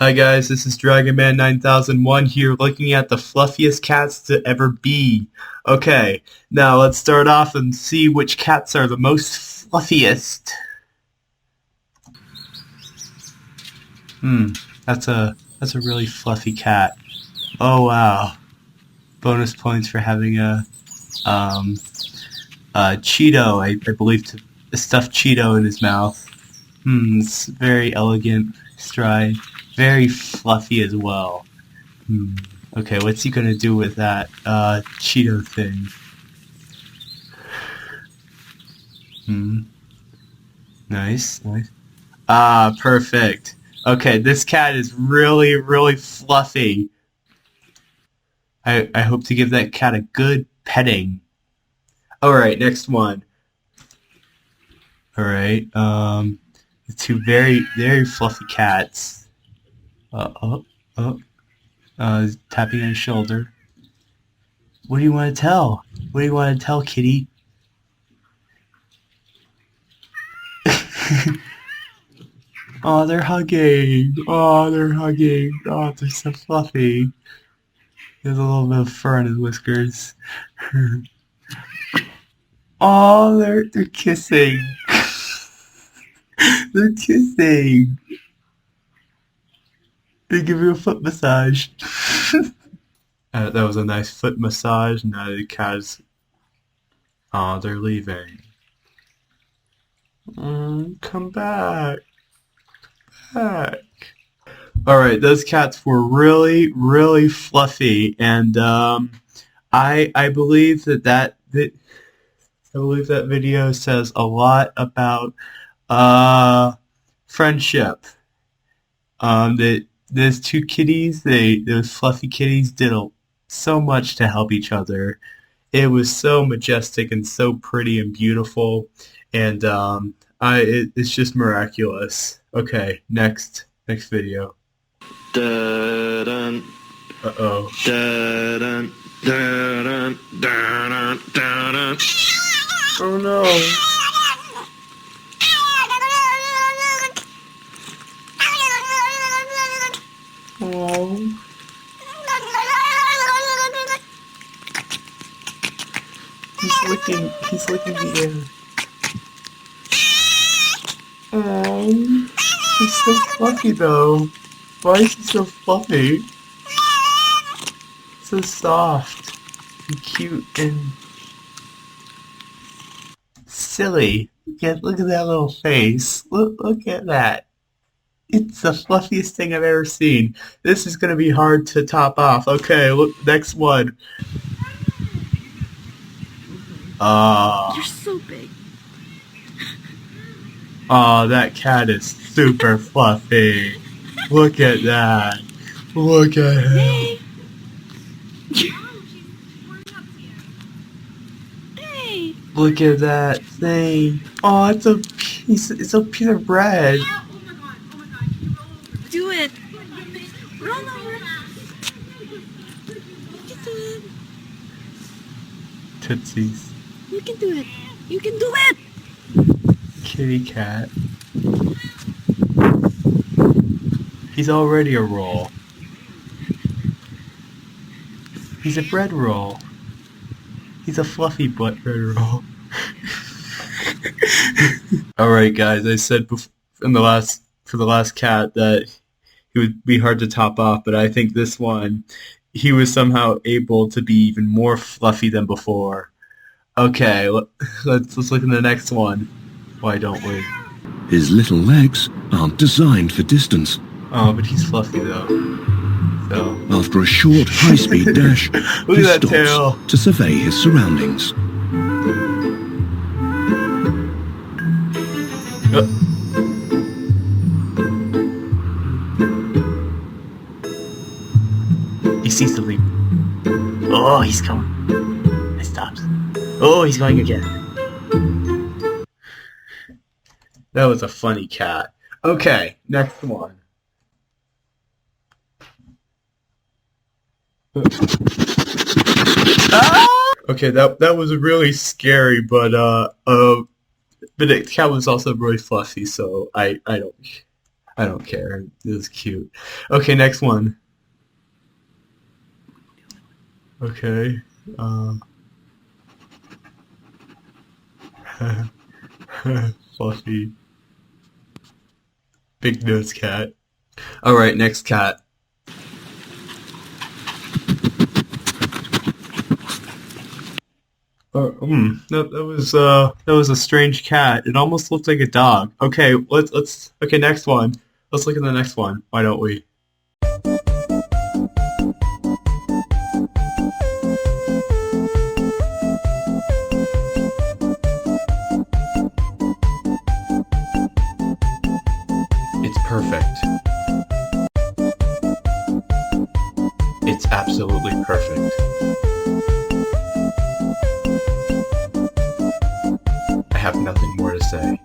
Hi guys, this is Dragon Man 9001 here looking at the fluffiest cats to ever be. Okay, now let's start off and see which cats are the most fluffiest. That's a really fluffy cat. Oh wow. Bonus points for having um a Cheeto, I believe a stuffed Cheeto in his mouth. It's very elegant stride. Very fluffy as well. Okay, what's he gonna do with that Cheeto thing? Nice, nice. Ah, perfect. Okay, this cat is really, really fluffy. I hope to give that cat a good petting. Alright, next one. Alright, two very, very fluffy cats. Oh, oh. Tapping on his shoulder. What do you want to tell? What do you want to tell, kitty? Oh, they're hugging. Oh, they're hugging. Oh, they're so fluffy. He has a little bit of fur on his whiskers. Oh, they're kissing. They're kissing. They give you a foot massage. That was a nice foot massage. Now the cat's... Oh, they're leaving. Come back. Back. Alright, those cats were really, really fluffy, and I believe that video says a lot about friendship. That those two kitties, those fluffy kitties, did so much to help each other. It was so majestic and so pretty and beautiful, and it's just miraculous. Okay, next video. Da-dun. Uh-oh. Da-dun. Da-dun. Da-dun. Da-dun. Oh no. Oh. He's licking the air. Oh. He's so fluffy though. Why is he so fluffy? So soft and cute and silly. Look at that little face. Look at that. It's the fluffiest thing I've ever seen. This is gonna be hard to top off. Okay, look, next one. You're so big. Oh, that cat is super fluffy. Look at that. Look at him. Hey. Hey. Look at that thing. Oh, it's a piece of bread. Do it. Roll over. You can do it. Tootsies. You can do it. You can do it. Kitty cat. He's already a roll. He's a bread roll. He's a fluffy bread roll. Alright guys, I said for the last cat that he would be hard to top off, but I think this one, he was somehow able to be even more fluffy than before. Okay, let's look at the next one. Why don't we? His little legs aren't designed for distance. Oh, but he's fluffy though. So. After a short, high-speed dash, Look he at that stops tail. to survey his surroundings. He sees the leap. Oh, he's coming. It stops. Oh, he's going again. That was a funny cat. Okay, next one. Ah! Okay, that was really scary, but the cat was also really fluffy, so I don't I don't care. It was cute. Okay, next one. Okay. Fluffy. Big nose cat. Alright, next cat. That was a strange cat. It almost looked like a dog. Okay, okay, next one. Let's look at the next one. Why don't we? It's perfect. It's absolutely perfect. I have nothing more to say.